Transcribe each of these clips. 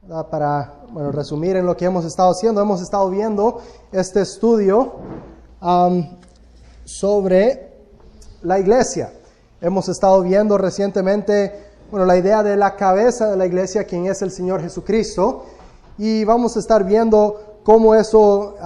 Para resumir en lo que hemos estado haciendo, hemos estado viendo este estudio sobre la iglesia. Hemos estado viendo recientemente, la idea de la cabeza de la iglesia, quien es el Señor Jesucristo, y vamos a estar viendo cómo eso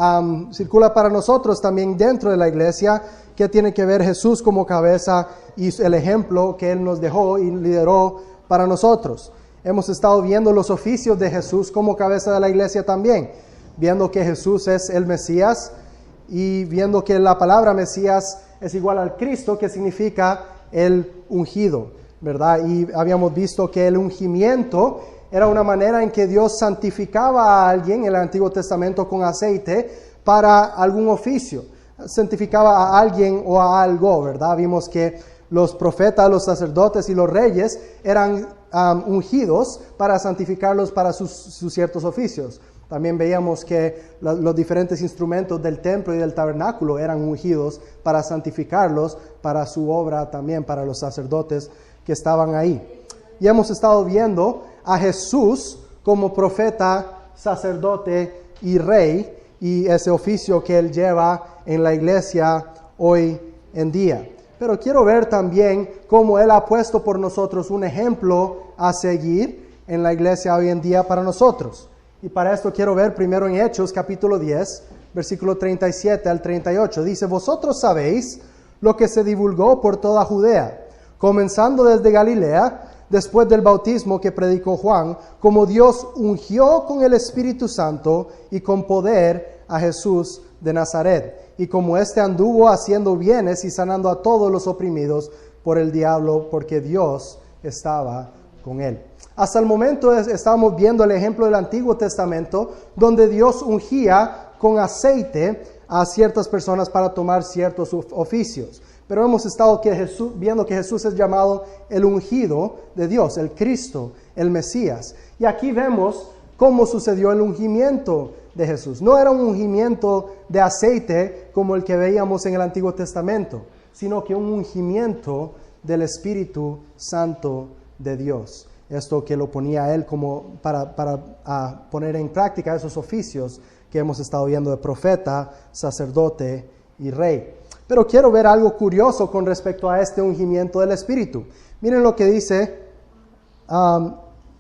circula para nosotros también dentro de la iglesia, qué tiene que ver Jesús como cabeza y el ejemplo que Él nos dejó y lideró para nosotros. Hemos estado viendo los oficios de Jesús como cabeza de la iglesia también, viendo que Jesús es el Mesías y viendo que la palabra Mesías es igual al Cristo, que significa el ungido, ¿verdad? Y habíamos visto que el ungimiento era una manera en que Dios santificaba a alguien en el Antiguo Testamento con aceite para algún oficio. Santificaba a alguien o a algo, ¿verdad? Vimos que los profetas, los sacerdotes y los reyes eran ungidos para santificarlos para sus ciertos oficios. También veíamos que los diferentes instrumentos del templo y del tabernáculo eran ungidos para santificarlos para su obra también, para los sacerdotes que estaban ahí. Y hemos estado viendo a Jesús como profeta, sacerdote y rey, y ese oficio que Él lleva en la iglesia hoy en día. Pero quiero ver también cómo Él ha puesto por nosotros un ejemplo a seguir en la iglesia hoy en día para nosotros. Y para esto quiero ver primero en Hechos capítulo 10, versículo 37 al 38. Dice: vosotros sabéis lo que se divulgó por toda Judea, comenzando desde Galilea, después del bautismo que predicó Juan, como Dios ungió con el Espíritu Santo y con poder a Jesús de Nazaret, y como éste anduvo haciendo bienes y sanando a todos los oprimidos por el diablo, porque Dios estaba con él. Hasta el momento estábamos viendo el ejemplo del Antiguo Testamento, donde Dios ungía con aceite a ciertas personas para tomar ciertos oficios. Pero hemos estado viendo que Jesús es llamado el ungido de Dios, el Cristo, el Mesías. Y aquí vemos cómo sucedió el ungimiento de Jesús. No era un ungimiento de aceite como el que veíamos en el Antiguo Testamento, sino que un ungimiento del Espíritu Santo de Dios. Esto que lo ponía a Él como para poner en práctica esos oficios que hemos estado viendo de profeta, sacerdote y rey. Pero quiero ver algo curioso con respecto a este ungimiento del Espíritu. Miren lo que dice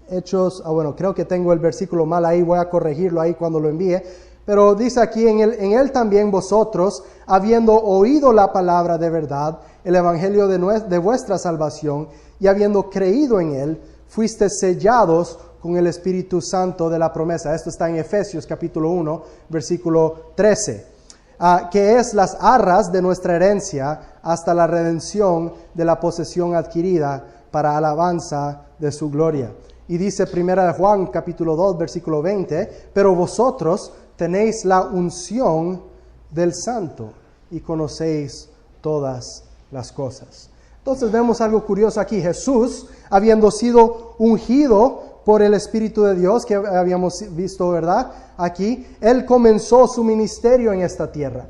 Hechos, creo que tengo el versículo mal ahí, voy a corregirlo ahí cuando lo envíe. Pero dice aquí, en él también vosotros, habiendo oído la palabra de verdad, el evangelio de vuestra salvación, y habiendo creído en él, fuisteis sellados con el Espíritu Santo de la promesa. Esto está en Efesios capítulo 1, versículo 13. Que es las arras de nuestra herencia hasta la redención de la posesión adquirida para alabanza de su gloria. Y dice Primera de Juan capítulo 2 versículo 20, pero vosotros tenéis la unción del Santo y conocéis todas las cosas. Entonces vemos algo curioso aquí. Jesús, habiendo sido ungido por el Espíritu de Dios, que habíamos visto, ¿verdad? Aquí, Él comenzó su ministerio en esta tierra,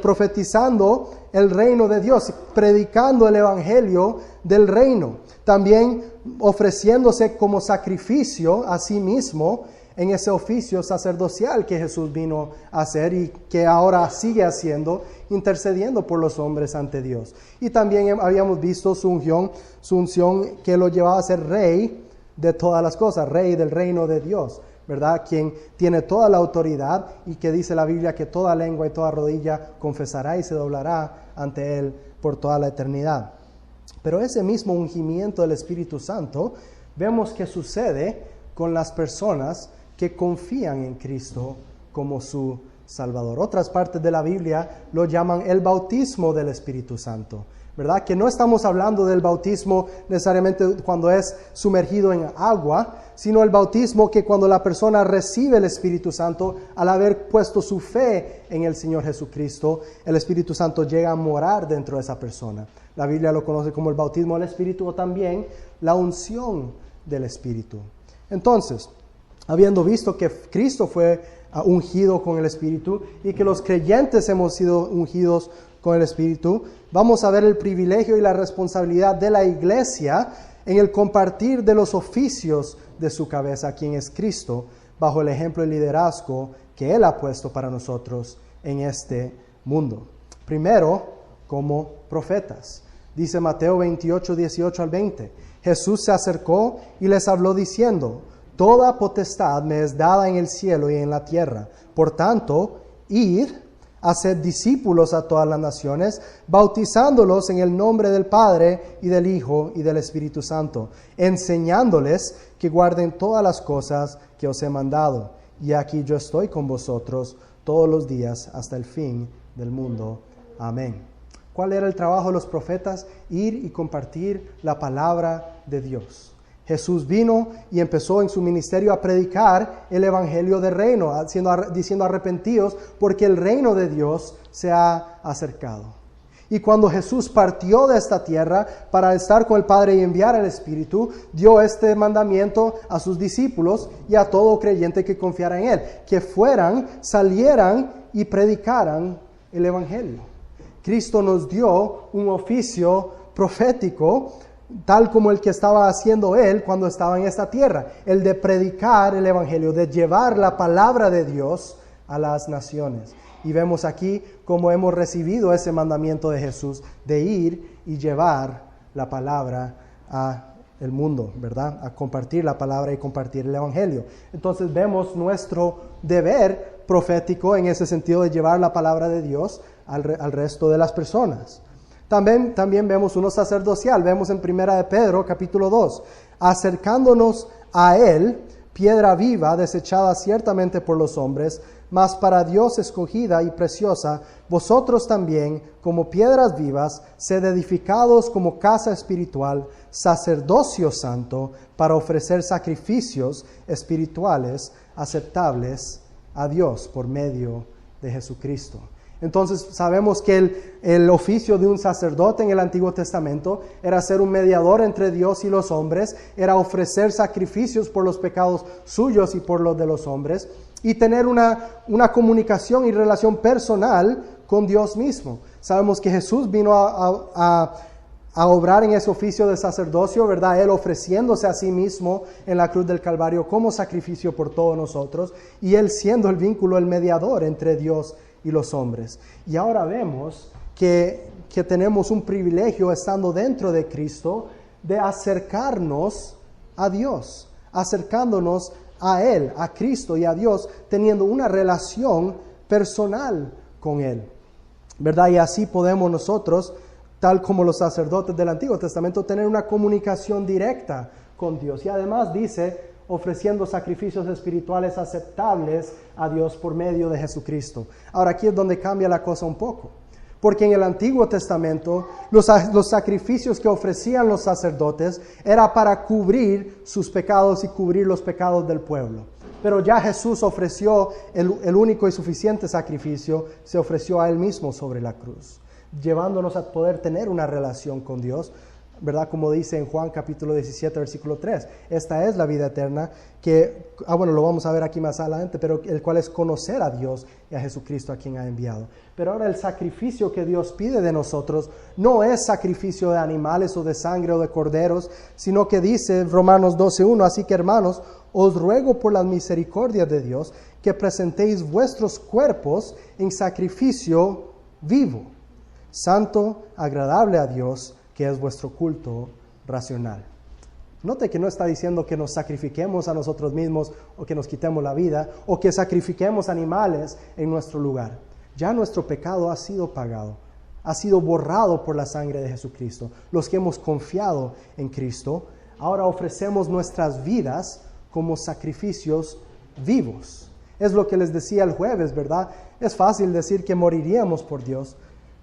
profetizando el reino de Dios, predicando el evangelio del reino. También ofreciéndose como sacrificio a sí mismo en ese oficio sacerdocial que Jesús vino a hacer y que ahora sigue haciendo, intercediendo por los hombres ante Dios. Y también habíamos visto su unción que lo llevaba a ser rey de todas las cosas, rey del reino de Dios, ¿verdad? Quien tiene toda la autoridad y que dice la Biblia que toda lengua y toda rodilla confesará y se doblará ante Él por toda la eternidad. Pero ese mismo ungimiento del Espíritu Santo vemos que sucede con las personas que confían en Cristo como su Salvador. Otras partes de la Biblia lo llaman el bautismo del Espíritu Santo, ¿verdad? Que no estamos hablando del bautismo necesariamente cuando es sumergido en agua, sino el bautismo que cuando la persona recibe el Espíritu Santo, al haber puesto su fe en el Señor Jesucristo, el Espíritu Santo llega a morar dentro de esa persona. La Biblia lo conoce como el bautismo del Espíritu o también la unción del Espíritu. Entonces, habiendo visto que Cristo fue ungido con el Espíritu y que los creyentes hemos sido ungidos con el Espíritu, vamos a ver el privilegio y la responsabilidad de la iglesia en el compartir de los oficios de su cabeza, quien es Cristo, bajo el ejemplo y liderazgo que Él ha puesto para nosotros en este mundo. Primero, como profetas. Dice Mateo 28, 18 al 20. Jesús se acercó y les habló diciendo: toda potestad me es dada en el cielo y en la tierra. Por tanto, id, haced discípulos a todas las naciones, bautizándolos en el nombre del Padre y del Hijo y del Espíritu Santo, enseñándoles que guarden todas las cosas que os he mandado. Y aquí yo estoy con vosotros todos los días hasta el fin del mundo. Amén. ¿Cuál era el trabajo de los profetas? Ir y compartir la palabra de Dios. Jesús vino y empezó en su ministerio a predicar el evangelio del reino, diciendo arrepentidos porque el reino de Dios se ha acercado. Y cuando Jesús partió de esta tierra para estar con el Padre y enviar al Espíritu, dio este mandamiento a sus discípulos y a todo creyente que confiara en Él, que salieran y predicaran el evangelio. Cristo nos dio un oficio profético, tal como el que estaba haciendo Él cuando estaba en esta tierra, el de predicar el evangelio, de llevar la palabra de Dios a las naciones. Y vemos aquí cómo hemos recibido ese mandamiento de Jesús de ir y llevar la palabra a el mundo, ¿verdad? A compartir la palabra y compartir el evangelio. Entonces vemos nuestro deber profético en ese sentido de llevar la palabra de Dios al resto de las personas. También vemos uno sacerdocial. Vemos en 1 de Pedro capítulo 2, acercándonos a Él, piedra viva, desechada ciertamente por los hombres, mas para Dios escogida y preciosa, vosotros también, como piedras vivas, sed edificados como casa espiritual, sacerdocio santo, para ofrecer sacrificios espirituales aceptables a Dios por medio de Jesucristo. Entonces sabemos que el oficio de un sacerdote en el Antiguo Testamento era ser un mediador entre Dios y los hombres, era ofrecer sacrificios por los pecados suyos y por los de los hombres, y tener una comunicación y relación personal con Dios mismo. Sabemos que Jesús vino a obrar en ese oficio de sacerdocio, ¿verdad? Él ofreciéndose a sí mismo en la cruz del Calvario como sacrificio por todos nosotros, y Él siendo el vínculo, el mediador entre Dios y los hombres. Y ahora vemos que tenemos un privilegio estando dentro de Cristo de acercarnos a Dios, acercándonos a Él, a Cristo y a Dios, teniendo una relación personal con Él, ¿verdad? Y así podemos nosotros, tal como los sacerdotes del Antiguo Testamento, tener una comunicación directa con Dios. Y además dice, ofreciendo sacrificios espirituales aceptables a Dios por medio de Jesucristo. Ahora aquí es donde cambia la cosa un poco, porque en el Antiguo Testamento los sacrificios que ofrecían los sacerdotes era para cubrir sus pecados y cubrir los pecados del pueblo. Pero ya Jesús ofreció el único y suficiente sacrificio, se ofreció a Él mismo sobre la cruz, llevándonos a poder tener una relación con Dios, ¿verdad? Como dice en Juan capítulo 17, versículo 3. Esta es la vida eterna que, lo vamos a ver aquí más adelante, pero el cual es conocer a Dios y a Jesucristo a quien ha enviado. Pero ahora el sacrificio que Dios pide de nosotros no es sacrificio de animales o de sangre o de corderos, sino que dice Romanos 12:1, así que hermanos, os ruego por las misericordias de Dios que presentéis vuestros cuerpos en sacrificio vivo, santo, agradable a Dios, que es vuestro culto racional. Note que no está diciendo que nos sacrifiquemos a nosotros mismos o que nos quitemos la vida o que sacrifiquemos animales en nuestro lugar. Ya nuestro pecado ha sido pagado, ha sido borrado por la sangre de Jesucristo. Los que hemos confiado en Cristo, ahora ofrecemos nuestras vidas como sacrificios vivos. Es lo que les decía el jueves, ¿verdad? Es fácil decir que moriríamos por Dios,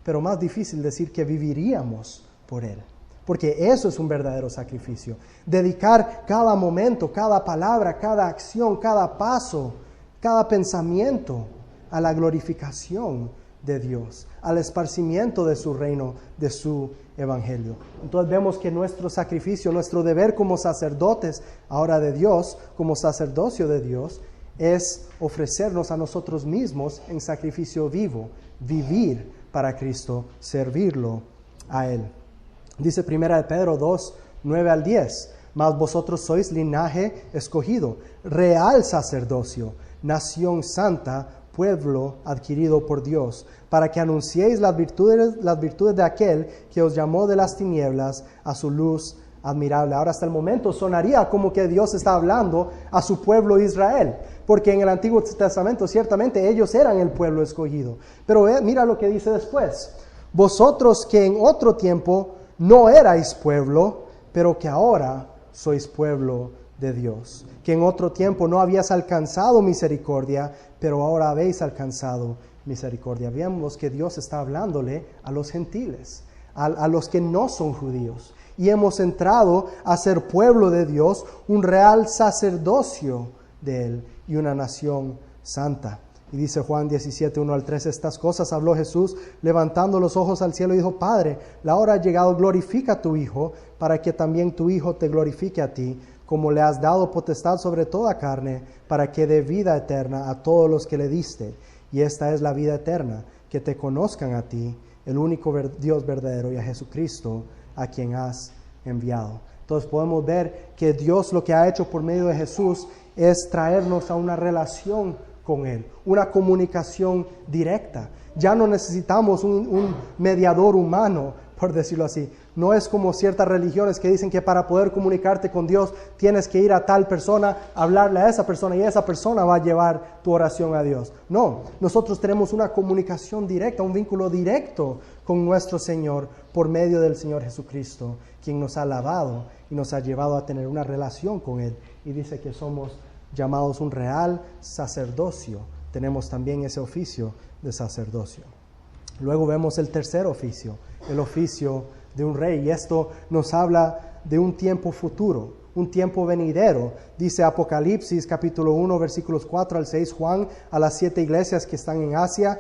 pero más difícil decir que viviríamos por Él, porque eso es un verdadero sacrificio. Dedicar cada momento, cada palabra, cada acción, cada paso, cada pensamiento a la glorificación de Dios, al esparcimiento de su reino, de su evangelio. Entonces vemos que nuestro sacrificio, nuestro deber como sacerdotes ahora de Dios, como sacerdocio de Dios, es ofrecernos a nosotros mismos en sacrificio vivo, vivir para Cristo, servirlo a Él. Dice 1 de Pedro 2, 9 al 10. Mas vosotros sois linaje escogido, real sacerdocio, nación santa, pueblo adquirido por Dios, para que anunciéis las virtudes de aquel que os llamó de las tinieblas a su luz admirable. Ahora, hasta el momento sonaría como que Dios está hablando a su pueblo Israel, porque en el Antiguo Testamento ciertamente ellos eran el pueblo escogido. Pero mira lo que dice después: vosotros que en otro tiempo no erais pueblo, pero que ahora sois pueblo de Dios, que en otro tiempo no habías alcanzado misericordia, pero ahora habéis alcanzado misericordia. Vemos que Dios está hablándole a los gentiles, a los que no son judíos, y hemos entrado a ser pueblo de Dios, un real sacerdocio de Él y una nación santa. Y dice Juan 17, 1 al 3, estas cosas habló Jesús, levantando los ojos al cielo, y dijo: Padre, la hora ha llegado, glorifica a tu Hijo, para que también tu Hijo te glorifique a ti, como le has dado potestad sobre toda carne, para que dé vida eterna a todos los que le diste. Y esta es la vida eterna, que te conozcan a ti, el único Dios verdadero, y a Jesucristo, a quien has enviado. Entonces podemos ver que Dios lo que ha hecho por medio de Jesús es traernos a una relación con Él, una comunicación directa. Ya no necesitamos un mediador humano, por decirlo así. No es como ciertas religiones que dicen que para poder comunicarte con Dios tienes que ir a tal persona, hablarle a esa persona, y esa persona va a llevar tu oración a Dios. No, nosotros tenemos una comunicación directa, un vínculo directo con nuestro Señor por medio del Señor Jesucristo, quien nos ha lavado y nos ha llevado a tener una relación con Él. Y dice que somos llamados un real sacerdocio. Tenemos también ese oficio de sacerdocio. Luego vemos el tercer oficio, el oficio de un rey, y esto nos habla de un tiempo futuro, un tiempo venidero. Dice Apocalipsis capítulo 1 versículos 4 al 6, Juan a las 7 iglesias que están en Asia.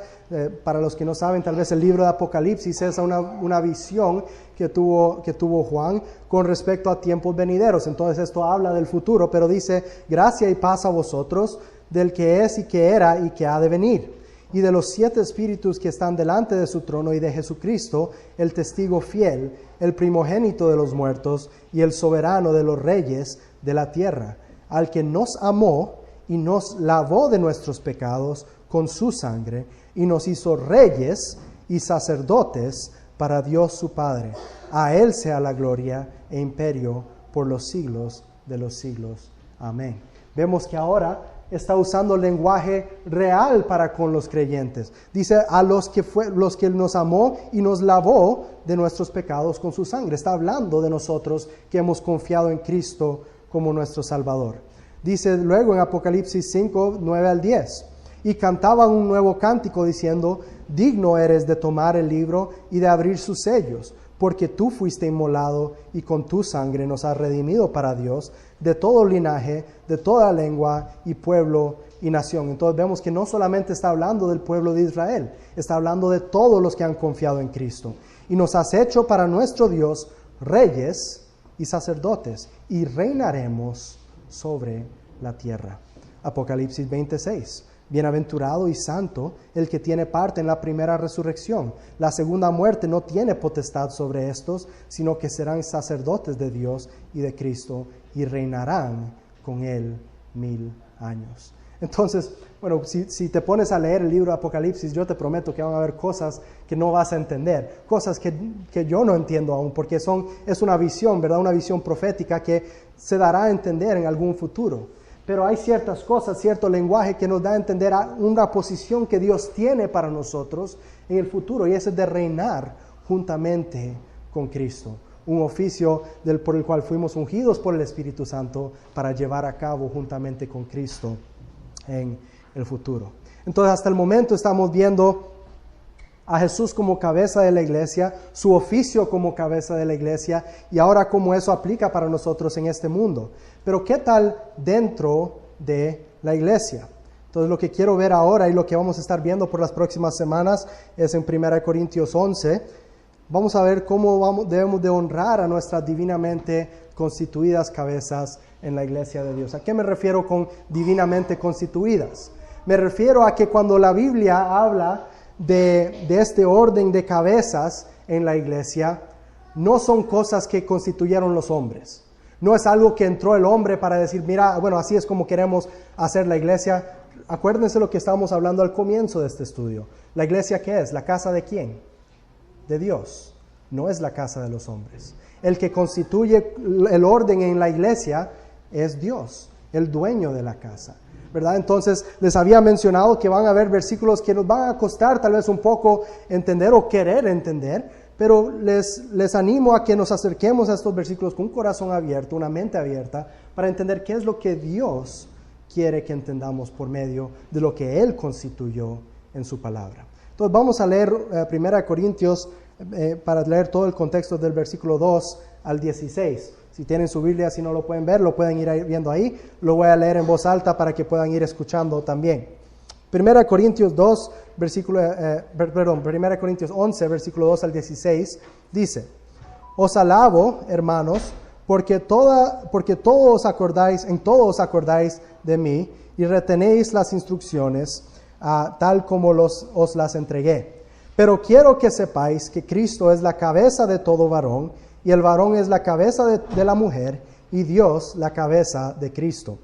Para los que no saben, tal vez el libro de Apocalipsis es una visión que tuvo Juan con respecto a tiempos venideros. Entonces esto habla del futuro, pero dice: gracia y paz a vosotros, del que es y que era y que ha de venir, y de los 7 espíritus que están delante de su trono, y de Jesucristo, el testigo fiel, el primogénito de los muertos, y el soberano de los reyes de la tierra, al que nos amó y nos lavó de nuestros pecados con su sangre, y nos hizo reyes y sacerdotes para Dios su Padre. A Él sea la gloria e imperio por los siglos de los siglos. Amén. Vemos que ahora está usando lenguaje real para con los creyentes. Dice: a los que nos amó y nos lavó de nuestros pecados con su sangre. Está hablando de nosotros que hemos confiado en Cristo como nuestro Salvador. Dice luego en Apocalipsis 5, 9 al 10: y cantaban un nuevo cántico diciendo: digno eres de tomar el libro y de abrir sus sellos, porque tú fuiste inmolado y con tu sangre nos has redimido para Dios de todo linaje, de toda lengua y pueblo y nación. Entonces vemos que no solamente está hablando del pueblo de Israel, está hablando de todos los que han confiado en Cristo. Y nos has hecho para nuestro Dios reyes y sacerdotes, y reinaremos sobre la tierra. Apocalipsis 26. Bienaventurado y santo el que tiene parte en la primera resurrección. La segunda muerte no tiene potestad sobre estos, sino que serán sacerdotes de Dios y de Cristo, y reinarán con Él 1000 años. Entonces, bueno, si te pones a leer el libro de Apocalipsis, yo te prometo que van a haber cosas que no vas a entender, cosas que yo no entiendo aún, porque es una visión, ¿verdad? Una visión profética que se dará a entender en algún futuro. Pero hay ciertas cosas, cierto lenguaje que nos da a entender una posición que Dios tiene para nosotros en el futuro, y ese es de reinar juntamente con Cristo. Un oficio por el cual fuimos ungidos por el Espíritu Santo para llevar a cabo juntamente con Cristo en el futuro. Entonces, hasta el momento estamos viendo a Jesús como cabeza de la iglesia, su oficio como cabeza de la iglesia, y ahora cómo eso aplica para nosotros en este mundo. Pero ¿qué tal dentro de la iglesia? Entonces lo que quiero ver ahora y lo que vamos a estar viendo por las próximas semanas es en 1 Corintios 11. Vamos a ver cómo debemos de honrar a nuestras divinamente constituidas cabezas en la iglesia de Dios. ¿A qué me refiero con divinamente constituidas? Me refiero a que cuando la Biblia habla de este orden de cabezas en la iglesia, no son cosas que constituyeron los hombres. No es algo que entró el hombre para decir, mira, bueno, así es como queremos hacer la iglesia. Acuérdense lo que estábamos hablando al comienzo de este estudio. ¿La iglesia qué es? ¿La casa de quién? De Dios. No es la casa de los hombres. El que constituye el orden en la iglesia es Dios, el dueño de la casa, ¿verdad? Entonces, les había mencionado que van a haber versículos que nos van a costar tal vez un poco entender o querer entender, pero les animo a que nos acerquemos a estos versículos con un corazón abierto, una mente abierta, para entender qué es lo que Dios quiere que entendamos por medio de lo que Él constituyó en su palabra. Entonces, vamos a leer 1 Corintios, para leer todo el contexto del versículo 2 al 16. Si tienen su Biblia, si no lo pueden ver, lo pueden ir viendo ahí. Lo voy a leer en voz alta para que puedan ir escuchando también. 1 Corintios 1 Corintios 11, versículo 2 al 16, dice: Os alabo, hermanos, porque en todo os acordáis de mí y retenéis las instrucciones, tal como os las entregué. Pero quiero que sepáis que Cristo es la cabeza de todo varón, y el varón es la cabeza de la mujer, y Dios la cabeza de Cristo.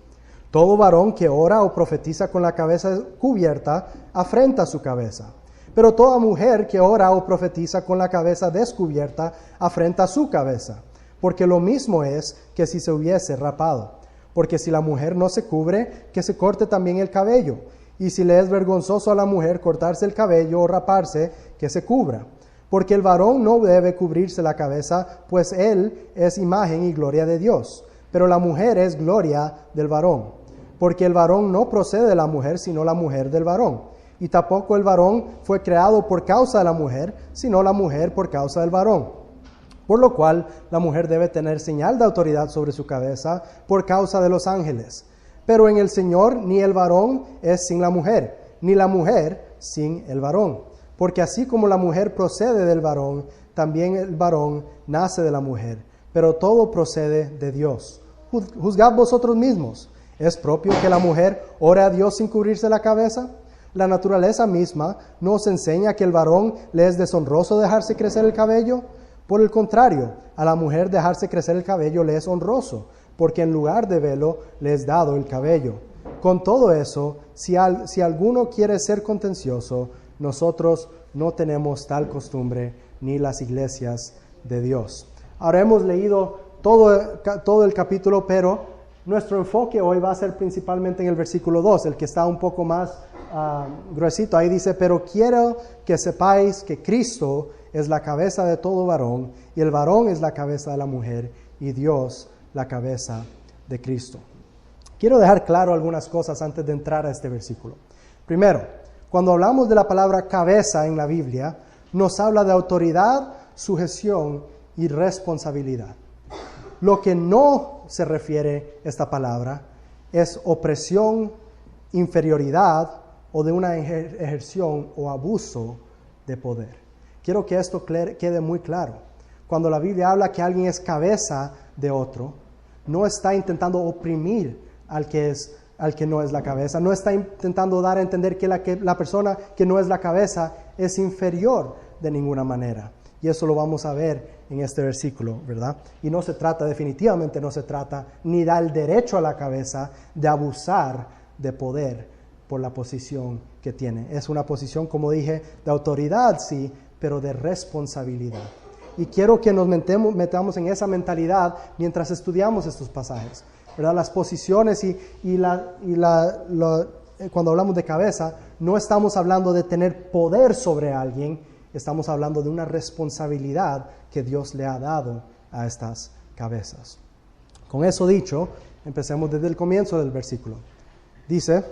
Todo varón que ora o profetiza con la cabeza cubierta, afrenta su cabeza. Pero toda mujer que ora o profetiza con la cabeza descubierta, afrenta su cabeza. Porque lo mismo es que si se hubiese rapado. Porque si la mujer no se cubre, que se corte también el cabello. Y si le es vergonzoso a la mujer cortarse el cabello o raparse, que se cubra. Porque el varón no debe cubrirse la cabeza, pues él es imagen y gloria de Dios. Pero la mujer es gloria del varón. Porque el varón no procede de la mujer, sino la mujer del varón. Y tampoco el varón fue creado por causa de la mujer, sino la mujer por causa del varón. Por lo cual la mujer debe tener señal de autoridad sobre su cabeza por causa de los ángeles. Pero en el Señor ni el varón es sin la mujer, ni la mujer sin el varón. Porque así como la mujer procede del varón, también el varón nace de la mujer. Pero todo procede de Dios. Juzgad vosotros mismos. ¿Es propio que la mujer ore a Dios sin cubrirse la cabeza? La naturaleza misma no os enseña que el varón le es deshonroso dejarse crecer el cabello. Por el contrario, a la mujer dejarse crecer el cabello le es honroso, porque en lugar de velo le es dado el cabello. Con todo eso, si alguno quiere ser contencioso, nosotros no tenemos tal costumbre ni las iglesias de Dios. Ahora hemos leído todo el capítulo, pero nuestro enfoque hoy va a ser principalmente en el versículo 2, el que está un poco más gruesito. Ahí dice: pero quiero que sepáis que Cristo es la cabeza de todo varón, y el varón es la cabeza de la mujer, y Dios la cabeza de Cristo. Quiero dejar claro algunas cosas antes de entrar a este versículo. Primero, cuando hablamos de la palabra cabeza en la Biblia, nos habla de autoridad, sujeción y responsabilidad. Lo que no se refiere esta palabra es opresión, inferioridad o de una ejerción o abuso de poder. Quiero que esto quede muy claro. Cuando la Biblia habla que alguien es cabeza de otro, no está intentando oprimir al que no es la cabeza, no está intentando dar a entender que la persona que no es la cabeza es inferior de ninguna manera. Y eso lo vamos a ver en este versículo, ¿verdad? Y definitivamente no se trata, ni da el derecho a la cabeza de abusar de poder por la posición que tiene. Es una posición, como dije, de autoridad, sí, pero de responsabilidad. Y quiero que nos metamos en esa mentalidad mientras estudiamos estos pasajes, ¿verdad? Las posiciones cuando hablamos de cabeza, no estamos hablando de tener poder sobre alguien, estamos hablando de una responsabilidad que Dios le ha dado a estas cabezas. Con eso dicho, empecemos desde el comienzo del versículo. Dice: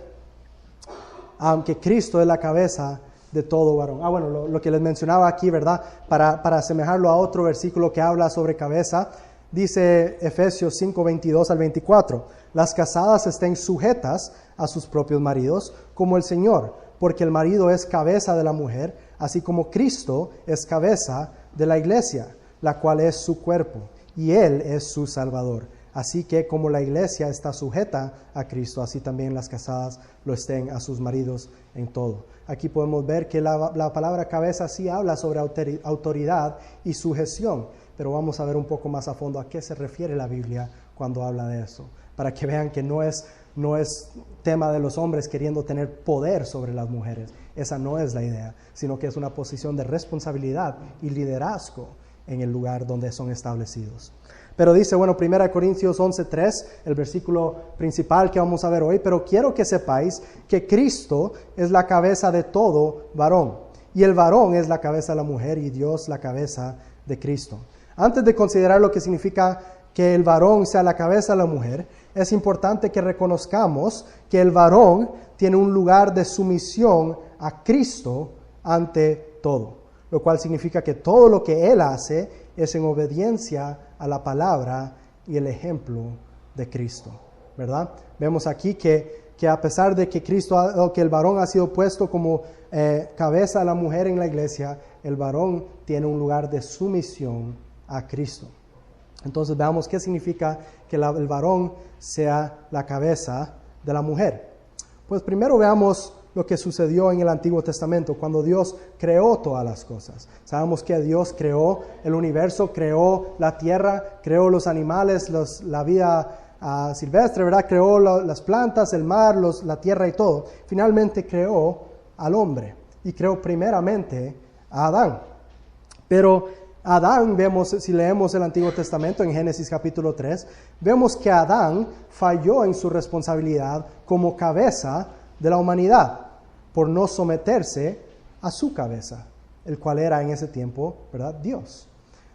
aunque Cristo es la cabeza de todo varón. Bueno, lo que les mencionaba aquí, ¿verdad? Para asemejarlo a otro versículo que habla sobre cabeza, dice Efesios 5, 22 al 24: las casadas estén sujetas a sus propios maridos, como el Señor, porque el marido es cabeza de la mujer, así como Cristo es cabeza de la iglesia, la cual es su cuerpo, y Él es su Salvador. Así que como la iglesia está sujeta a Cristo, así también las casadas lo estén a sus maridos en todo. Aquí podemos ver que la palabra cabeza sí habla sobre autoridad y sujeción, pero vamos a ver un poco más a fondo a qué se refiere la Biblia cuando habla de eso, para que vean que no es tema de los hombres queriendo tener poder sobre las mujeres. Esa no es la idea, sino que es una posición de responsabilidad y liderazgo en el lugar donde son establecidos. Pero dice, 1 Corintios 11:3, el versículo principal que vamos a ver hoy, pero quiero que sepáis que Cristo es la cabeza de todo varón, y el varón es la cabeza de la mujer, y Dios la cabeza de Cristo. Antes de considerar lo que significa que el varón sea la cabeza de la mujer, es importante que reconozcamos que el varón tiene un lugar de sumisión a Cristo ante todo, lo cual significa que todo lo que él hace es en obediencia a la palabra y el ejemplo de Cristo, ¿verdad? Vemos aquí que a pesar de que que el varón ha sido puesto como cabeza de la mujer en la iglesia, el varón tiene un lugar de sumisión a Cristo. Entonces veamos qué significa que el varón sea la cabeza de la mujer. Pues primero veamos lo que sucedió en el Antiguo Testamento, cuando Dios creó todas las cosas. Sabemos que Dios creó el universo, creó la tierra, creó los animales, la vida silvestre, ¿verdad? Creó las plantas, el mar, la tierra y todo. Finalmente creó al hombre y creó primeramente a Adán. Pero Adán, si leemos el Antiguo Testamento en Génesis capítulo 3, vemos que Adán falló en su responsabilidad como cabeza de la humanidad por no someterse a su cabeza, el cual era en ese tiempo, ¿verdad?, Dios.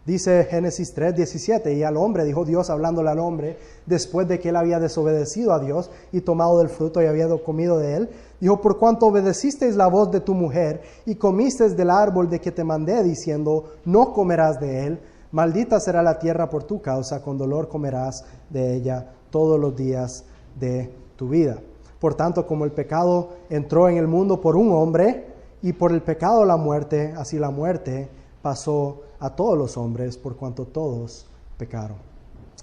Dice Génesis 3:17, y al hombre, dijo Dios hablándole al hombre, después de que él había desobedecido a Dios y tomado del fruto y había comido de él, dijo, por cuanto obedecisteis la voz de tu mujer y comisteis del árbol de que te mandé, diciendo, no comerás de él, maldita será la tierra por tu causa, con dolor comerás de ella todos los días de tu vida. Por tanto, como el pecado entró en el mundo por un hombre, y por el pecado la muerte, así la muerte pasó a todos los hombres, por cuanto todos pecaron.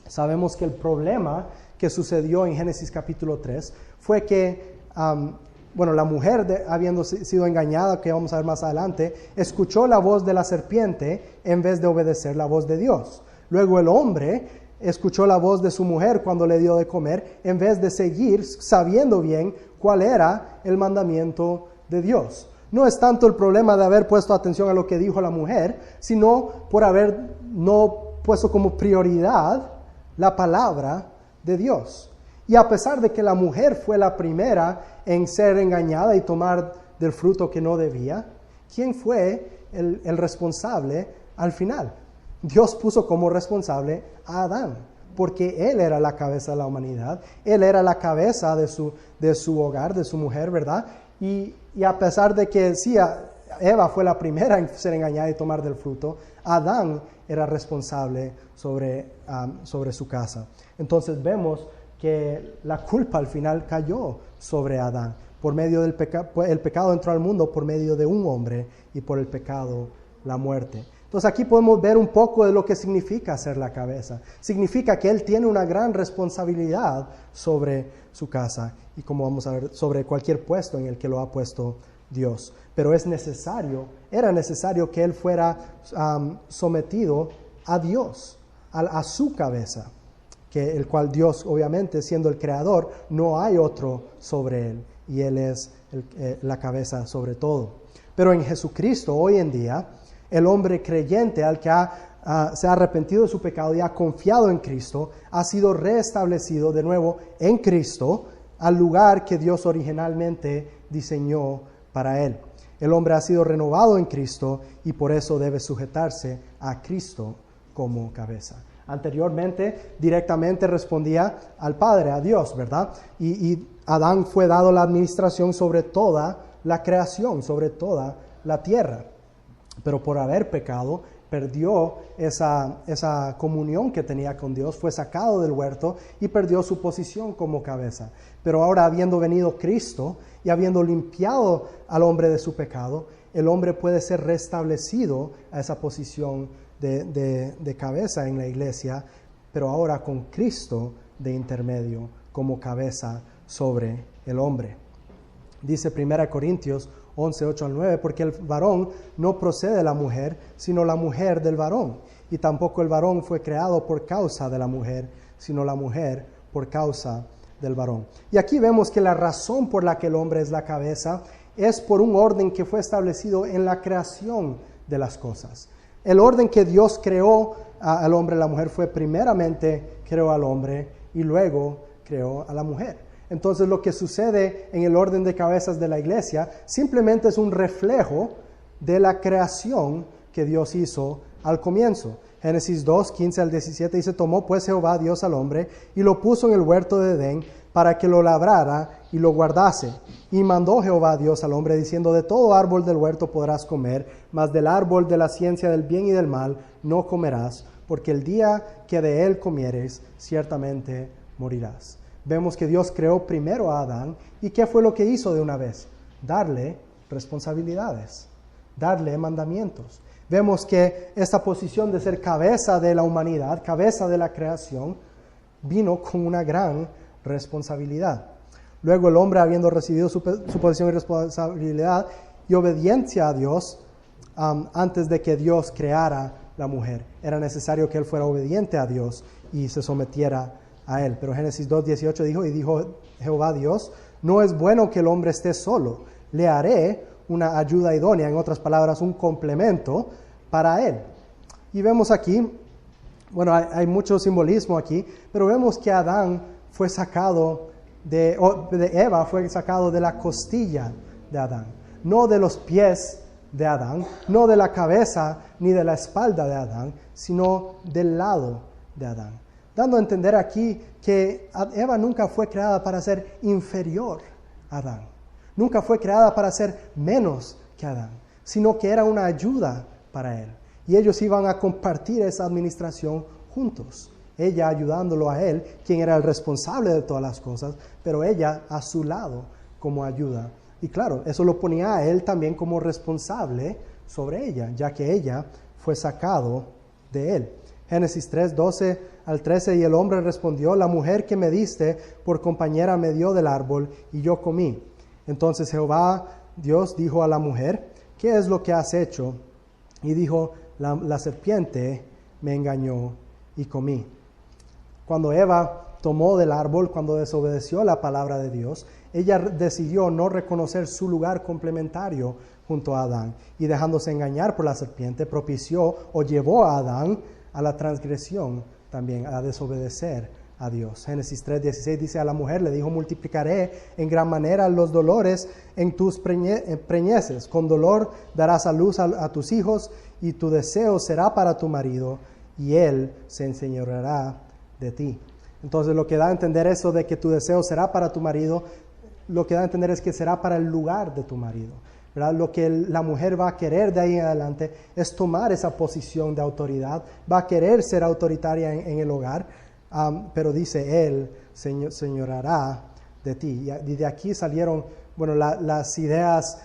Sabemos que el problema que sucedió en Génesis capítulo 3 fue que, la mujer, habiendo sido engañada, que vamos a ver más adelante, escuchó la voz de la serpiente en vez de obedecer la voz de Dios. Luego el hombre escuchó la voz de su mujer cuando le dio de comer, en vez de seguir sabiendo bien cuál era el mandamiento de Dios. No es tanto el problema de haber puesto atención a lo que dijo la mujer, sino por haber no puesto como prioridad la palabra de Dios. Y a pesar de que la mujer fue la primera en ser engañada y tomar del fruto que no debía, ¿quién fue el responsable al final? Dios puso como responsable a Adán, porque él era la cabeza de la humanidad, él era la cabeza de su hogar, de su mujer, ¿verdad? Y a pesar de que sí, Eva fue la primera en ser engañada y tomar del fruto, Adán era responsable sobre su casa. Entonces vemos que la culpa al final cayó sobre Adán. Por medio del el pecado entró al mundo por medio de un hombre, y por el pecado la muerte. Entonces aquí podemos ver un poco de lo que significa ser la cabeza. Significa que él tiene una gran responsabilidad sobre su casa, y como vamos a ver, sobre cualquier puesto en el que lo ha puesto Dios. Pero era necesario que él fuera sometido a Dios, a su cabeza, el cual Dios, obviamente, siendo el creador, no hay otro sobre él, y él es la cabeza sobre todo. Pero en Jesucristo, hoy en día, el hombre creyente, al que se ha arrepentido de su pecado y ha confiado en Cristo, ha sido reestablecido de nuevo en Cristo al lugar que Dios originalmente diseñó para él. El hombre ha sido renovado en Cristo, y por eso debe sujetarse a Cristo como cabeza. Anteriormente, directamente respondía al Padre, a Dios, ¿verdad? Y Adán fue dado la administración sobre toda la creación, sobre toda la tierra. Pero por haber pecado, perdió esa comunión que tenía con Dios, fue sacado del huerto y perdió su posición como cabeza. Pero ahora, habiendo venido Cristo y habiendo limpiado al hombre de su pecado, el hombre puede ser restablecido a esa posición de cabeza en la iglesia, pero ahora con Cristo de intermedio como cabeza sobre el hombre. Dice 1 Corintios 11, 8 al 9, porque el varón no procede de la mujer, sino la mujer del varón. Y tampoco el varón fue creado por causa de la mujer, sino la mujer por causa del varón. Y aquí vemos que la razón por la que el hombre es la cabeza es por un orden que fue establecido en la creación de las cosas. El orden que Dios creó al hombre y a la mujer fue primeramente creó al hombre y luego creó a la mujer. Entonces lo que sucede en el orden de cabezas de la iglesia simplemente es un reflejo de la creación que Dios hizo al comienzo. Génesis 2, 15 al 17 dice, tomó pues Jehová Dios al hombre y lo puso en el huerto de Edén para que lo labrara y lo guardase. Y mandó Jehová Dios al hombre diciendo, de todo árbol del huerto podrás comer, mas del árbol de la ciencia del bien y del mal no comerás, porque el día que de él comieres, ciertamente morirás. Vemos que Dios creó primero a Adán, ¿y qué fue lo que hizo de una vez? Darle responsabilidades, darle mandamientos. Vemos que esta posición de ser cabeza de la humanidad, cabeza de la creación, vino con una gran responsabilidad. Luego el hombre, habiendo recibido su posición y responsabilidad y obediencia a Dios, antes de que Dios creara la mujer, era necesario que él fuera obediente a Dios y se sometiera a él. Pero Génesis 2:18 dijo, y dijo Jehová Dios, no es bueno que el hombre esté solo, le haré una ayuda idónea, en otras palabras, un complemento para él. Y vemos aquí, bueno, hay mucho simbolismo aquí, pero vemos que Adán fue sacado de Eva fue sacado de la costilla de Adán, no de los pies de Adán, no de la cabeza ni de la espalda de Adán, sino del lado de Adán. Dando a entender aquí que Eva nunca fue creada para ser inferior a Adán. Nunca fue creada para ser menos que Adán, sino que era una ayuda para él. Y ellos iban a compartir esa administración juntos. Ella ayudándolo a él, quien era el responsable de todas las cosas, pero ella a su lado como ayuda. Y claro, eso lo ponía a él también como responsable sobre ella, ya que ella fue sacado de él. Génesis 3, 12 al 13, y el hombre respondió, la mujer que me diste por compañera me dio del árbol y yo comí. Entonces Jehová Dios dijo a la mujer, ¿qué es lo que has hecho? Y dijo, la serpiente me engañó y comí. Cuando Eva tomó del árbol, cuando desobedeció la palabra de Dios, ella decidió no reconocer su lugar complementario junto a Adán y dejándose engañar por la serpiente, propició o llevó a Adán a la transgresión también, a desobedecer a Dios. Génesis 3:16 dice, a la mujer le dijo, multiplicaré en gran manera los dolores en tus preñeces, con dolor darás a luz a tus hijos y tu deseo será para tu marido y él se enseñoreará de ti. Entonces lo que da a entender eso de que tu deseo será para tu marido, lo que da a entender es que será para el lugar de tu marido, ¿verdad? Lo que la mujer va a querer de ahí en adelante es tomar esa posición de autoridad, va a querer ser autoritaria en el hogar, pero dice, él señorará de ti. Y de aquí salieron, bueno, las ideas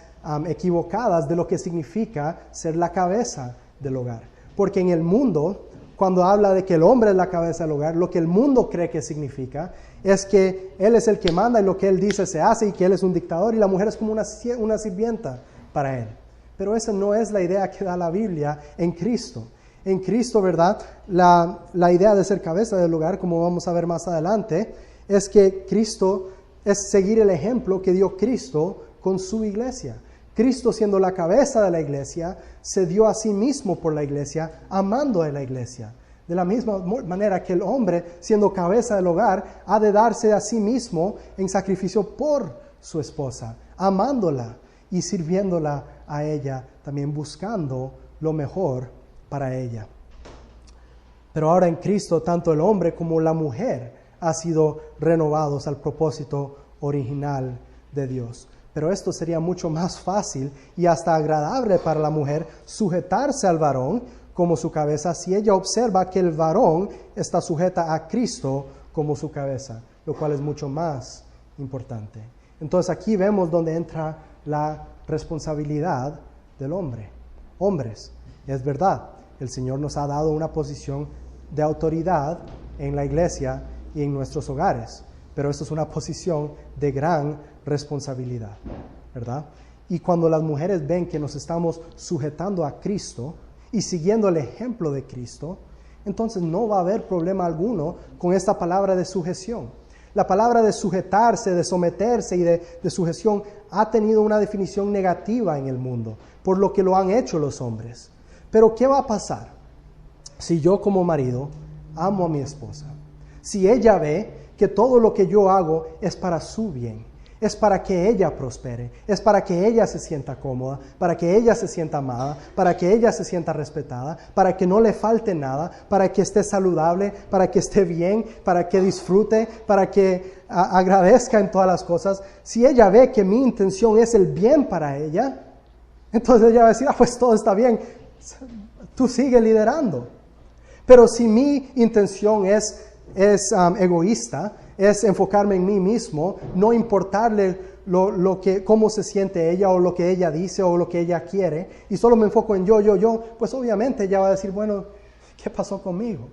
equivocadas de lo que significa ser la cabeza del hogar. Porque en el mundo, cuando habla de que el hombre es la cabeza del hogar, lo que el mundo cree que significa es que él es el que manda y lo que él dice se hace y que él es un dictador y la mujer es como una sirvienta para él. Pero esa no es la idea que da la Biblia en Cristo. En Cristo, ¿verdad? La idea de ser cabeza del hogar, como vamos a ver más adelante, es que Cristo es seguir el ejemplo que dio Cristo con su iglesia. Cristo, siendo la cabeza de la iglesia, se dio a sí mismo por la iglesia, amando a la iglesia. De la misma manera que el hombre, siendo cabeza del hogar, ha de darse a sí mismo en sacrificio por su esposa, amándola y sirviéndola a ella, también buscando lo mejor para ella. Pero ahora en Cristo, tanto el hombre como la mujer han sido renovados al propósito original de Dios. Pero esto sería mucho más fácil y hasta agradable para la mujer sujetarse al varón como su cabeza si ella observa que el varón está sujeta a Cristo como su cabeza, lo cual es mucho más importante. Entonces aquí vemos donde entra la responsabilidad del hombre. Hombres, es verdad, el Señor nos ha dado una posición de autoridad en la iglesia y en nuestros hogares, pero esto es una posición de gran responsabilidad, ¿verdad? Y cuando las mujeres ven que nos estamos sujetando a Cristo y siguiendo el ejemplo de Cristo, entonces no va a haber problema alguno con esta palabra de sujeción. La palabra de sujetarse, de someterse y de sujeción ha tenido una definición negativa en el mundo, por lo que lo han hecho los hombres. Pero ¿qué va a pasar si yo como marido amo a mi esposa? Si ella ve que todo lo que yo hago es para su bien, es para que ella prospere, es para que ella se sienta cómoda, para que ella se sienta amada, para que ella se sienta respetada, para que no le falte nada, para que esté saludable, para que esté bien, para que disfrute, para que agradezca en todas las cosas. Si ella ve que mi intención es el bien para ella, entonces ella va a decir, pues todo está bien, tú sigue liderando. Pero si mi intención es egoísta, es enfocarme en mí mismo, no importarle cómo se siente ella o lo que ella dice o lo que ella quiere, y solo me enfoco en yo, pues obviamente ella va a decir, bueno, ¿qué pasó conmigo?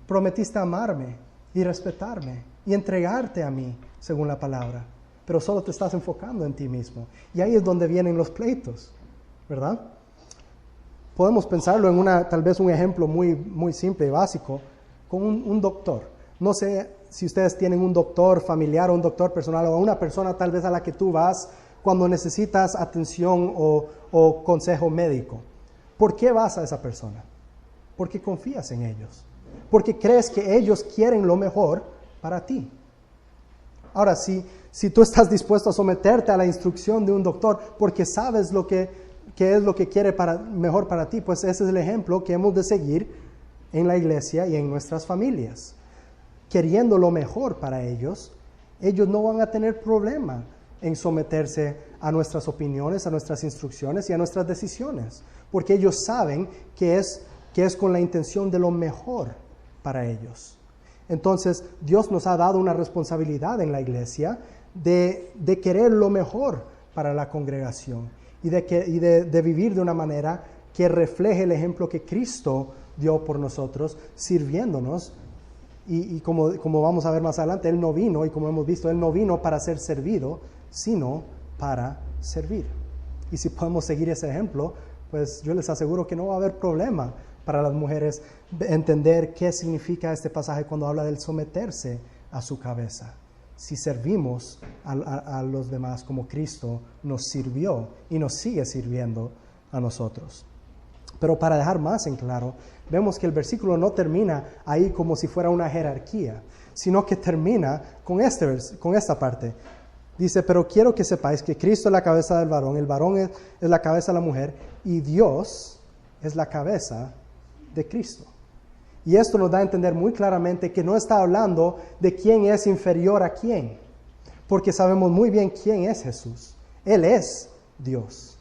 Prometiste amarme y respetarme y entregarte a mí, según la palabra, pero solo te estás enfocando en ti mismo. Y ahí es donde vienen los pleitos, ¿verdad? Podemos pensarlo en tal vez un ejemplo muy, muy simple y básico, con un doctor. No sé si ustedes tienen un doctor familiar o un doctor personal o una persona tal vez a la que tú vas cuando necesitas atención o consejo médico. ¿Por qué vas a esa persona? Porque confías en ellos. Porque crees que ellos quieren lo mejor para ti. Ahora, si tú estás dispuesto a someterte a la instrucción de un doctor porque sabes qué es lo que quiere mejor para ti, pues ese es el ejemplo que hemos de seguir en la iglesia y en nuestras familias. Queriendo lo mejor para ellos, ellos no van a tener problema en someterse a nuestras opiniones, a nuestras instrucciones y a nuestras decisiones, porque ellos saben que es con la intención de lo mejor para ellos. Entonces, Dios nos ha dado una responsabilidad en la iglesia de querer lo mejor para la congregación y de vivir de una manera que refleje el ejemplo que Cristo dio por nosotros, sirviéndonos. Y como vamos a ver más adelante, Él no vino, y como hemos visto, Él no vino para ser servido, sino para servir. Y si podemos seguir ese ejemplo, pues yo les aseguro que no va a haber problema para las mujeres entender qué significa este pasaje cuando habla del someterse a su cabeza. Si servimos a los demás como Cristo nos sirvió y nos sigue sirviendo a nosotros. Pero para dejar más en claro, vemos que el versículo no termina ahí como si fuera una jerarquía, sino que termina con esta parte. Dice, pero quiero que sepáis que Cristo es la cabeza del varón, el varón es la cabeza de la mujer, y Dios es la cabeza de Cristo. Y esto nos da a entender muy claramente que no está hablando de quién es inferior a quién, porque sabemos muy bien quién es Jesús. Él es Dios.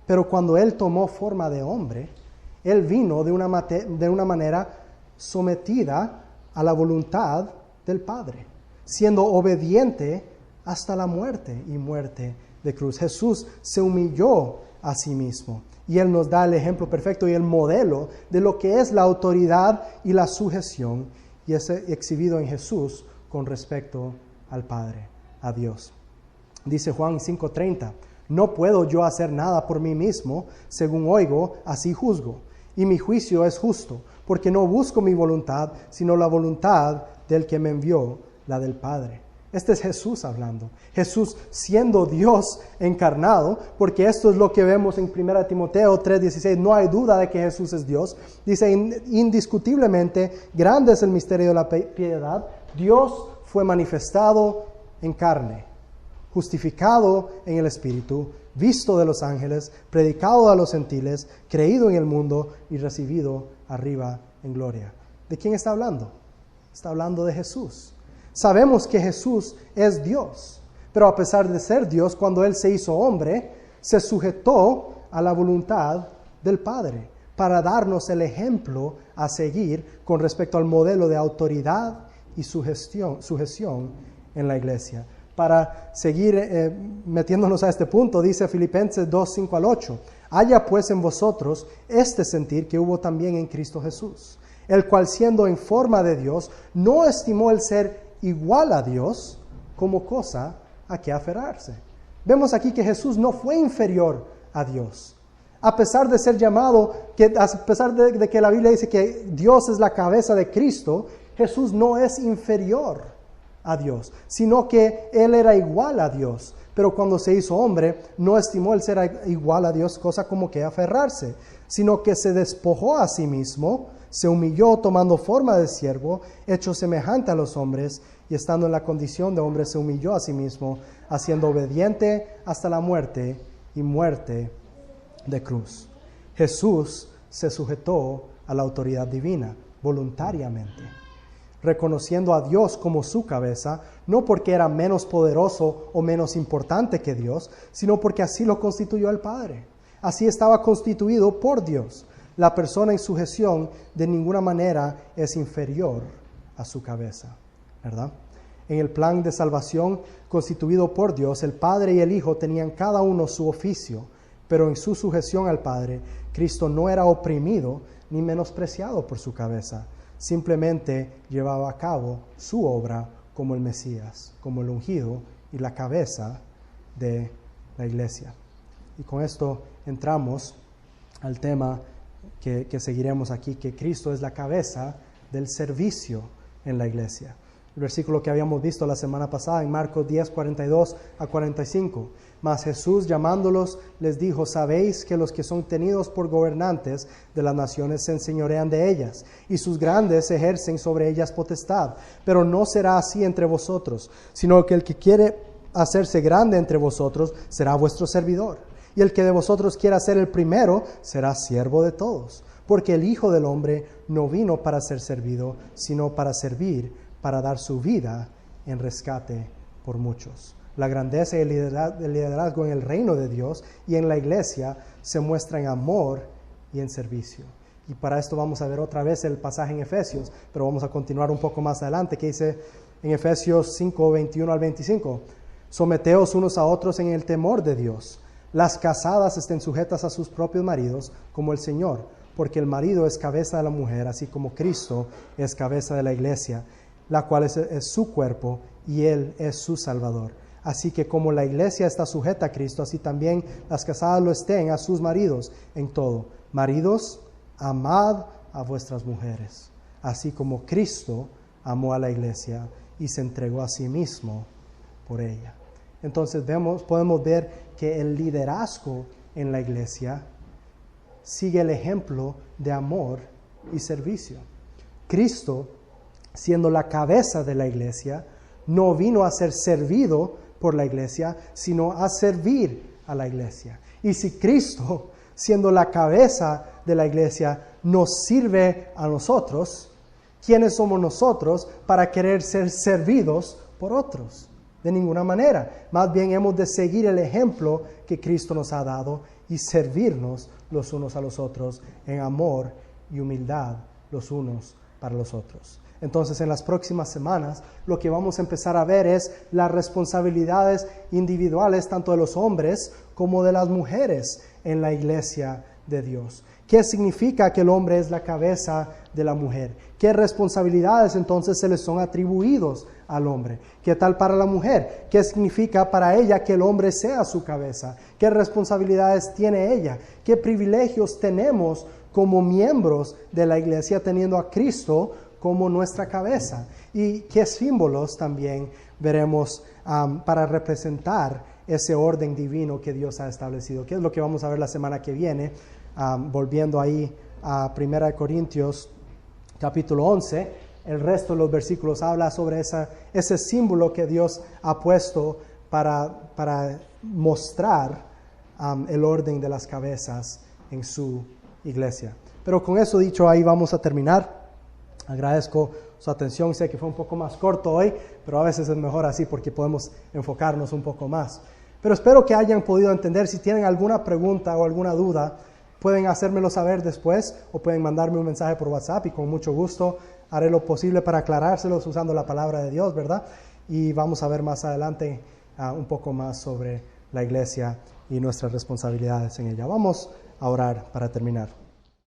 Pero cuando Él tomó forma de hombre, Él vino de una manera sometida a la voluntad del Padre, siendo obediente hasta la muerte y muerte de cruz. Jesús se humilló a sí mismo y Él nos da el ejemplo perfecto y el modelo de lo que es la autoridad y la sujeción, y es exhibido en Jesús con respecto al Padre, a Dios. Dice Juan 5:30, no puedo yo hacer nada por mí mismo, según oigo, así juzgo. Y mi juicio es justo, porque no busco mi voluntad, sino la voluntad del que me envió, la del Padre. Este es Jesús hablando. Jesús siendo Dios encarnado, porque esto es lo que vemos en 1 Timoteo 3:16. No hay duda de que Jesús es Dios. Dice, indiscutiblemente, grande es el misterio de la piedad. Dios fue manifestado en carne, justificado en el Espíritu, visto de los ángeles, predicado a los gentiles, creído en el mundo y recibido arriba en gloria. ¿De quién está hablando? Está hablando de Jesús. Sabemos que Jesús es Dios, pero a pesar de ser Dios, cuando Él se hizo hombre, se sujetó a la voluntad del Padre para darnos el ejemplo a seguir con respecto al modelo de autoridad y sujeción en la iglesia. Para seguir metiéndonos a este punto, dice Filipenses 2:5-8, haya pues en vosotros este sentir que hubo también en Cristo Jesús, el cual siendo en forma de Dios, no estimó el ser igual a Dios como cosa a qué aferrarse. Vemos aquí que Jesús no fue inferior a Dios. A pesar de ser llamado, a pesar de que la Biblia dice que Dios es la cabeza de Cristo, Jesús no es inferior a Dios, sino que Él era igual a Dios. Pero cuando se hizo hombre, no estimó el ser igual a Dios cosa como que aferrarse, sino que se despojó a sí mismo, se humilló tomando forma de siervo, hecho semejante a los hombres, y estando en la condición de hombre se humilló a sí mismo, haciendo obediente hasta la muerte y muerte de cruz. Jesús se sujetó a la autoridad divina voluntariamente, reconociendo a Dios como su cabeza, no porque era menos poderoso o menos importante que Dios, sino porque así lo constituyó el Padre. Así estaba constituido por Dios. La persona en sujeción de ninguna manera es inferior a su cabeza, ¿verdad? En el plan de salvación constituido por Dios, el Padre y el Hijo tenían cada uno su oficio, pero en su sujeción al Padre, Cristo no era oprimido ni menospreciado por su cabeza. Simplemente llevaba a cabo su obra como el Mesías, como el ungido y la cabeza de la iglesia. Y con esto entramos al tema que seguiremos aquí, que Cristo es la cabeza del servicio en la iglesia. El versículo que habíamos visto la semana pasada en Marcos 10, 42 a 45. Mas Jesús llamándolos les dijo: sabéis que los que son tenidos por gobernantes de las naciones se enseñorean de ellas, y sus grandes ejercen sobre ellas potestad. Pero no será así entre vosotros, sino que el que quiere hacerse grande entre vosotros será vuestro servidor. Y el que de vosotros quiera ser el primero será siervo de todos. Porque el Hijo del Hombre no vino para ser servido, sino para servir, para dar su vida en rescate por muchos. La grandeza y el liderazgo en el reino de Dios y en la iglesia se muestra en amor y en servicio. Y para esto vamos a ver otra vez el pasaje en Efesios, pero vamos a continuar un poco más adelante, que dice en Efesios 5, 21 al 25. Someteos unos a otros en el temor de Dios. Las casadas estén sujetas a sus propios maridos como el Señor, porque el marido es cabeza de la mujer, así como Cristo es cabeza de la iglesia, la cual es su cuerpo y Él es su Salvador. Así que como la iglesia está sujeta a Cristo, así también las casadas lo estén a sus maridos en todo. Maridos, amad a vuestras mujeres, así como Cristo amó a la iglesia y se entregó a sí mismo por ella. Entonces podemos ver que el liderazgo en la iglesia sigue el ejemplo de amor y servicio. Cristo, siendo la cabeza de la iglesia, no vino a ser servido por la iglesia, sino a servir a la iglesia. Y si Cristo, siendo la cabeza de la iglesia, nos sirve a nosotros, ¿quiénes somos nosotros para querer ser servidos por otros? De ninguna manera. Más bien hemos de seguir el ejemplo que Cristo nos ha dado y servirnos los unos a los otros en amor y humildad los unos para los otros. Entonces, en las próximas semanas, lo que vamos a empezar a ver es las responsabilidades individuales, tanto de los hombres como de las mujeres en la iglesia de Dios. ¿Qué significa que el hombre es la cabeza de la mujer? ¿Qué responsabilidades entonces se le son atribuidos al hombre? ¿Qué tal para la mujer? ¿Qué significa para ella que el hombre sea su cabeza? ¿Qué responsabilidades tiene ella? ¿Qué privilegios tenemos como miembros de la iglesia teniendo a Cristo como nuestra cabeza? Y qué símbolos también veremos para representar ese orden divino que Dios ha establecido. ¿Qué es lo que vamos a ver la semana que viene? Volviendo ahí a 1 Corintios capítulo 11, el resto de los versículos habla sobre ese símbolo que Dios ha puesto para mostrar el orden de las cabezas en su iglesia. Pero con eso dicho, ahí vamos a terminar. Agradezco su atención. Sé que fue un poco más corto hoy, pero a veces es mejor así porque podemos enfocarnos un poco más. Pero espero que hayan podido entender. Si tienen alguna pregunta o alguna duda, pueden hacérmelo saber después o pueden mandarme un mensaje por WhatsApp y con mucho gusto haré lo posible para aclarárselos usando la palabra de Dios, ¿verdad? Y vamos a ver más adelante un poco más sobre la iglesia y nuestras responsabilidades en ella. Vamos a orar para terminar.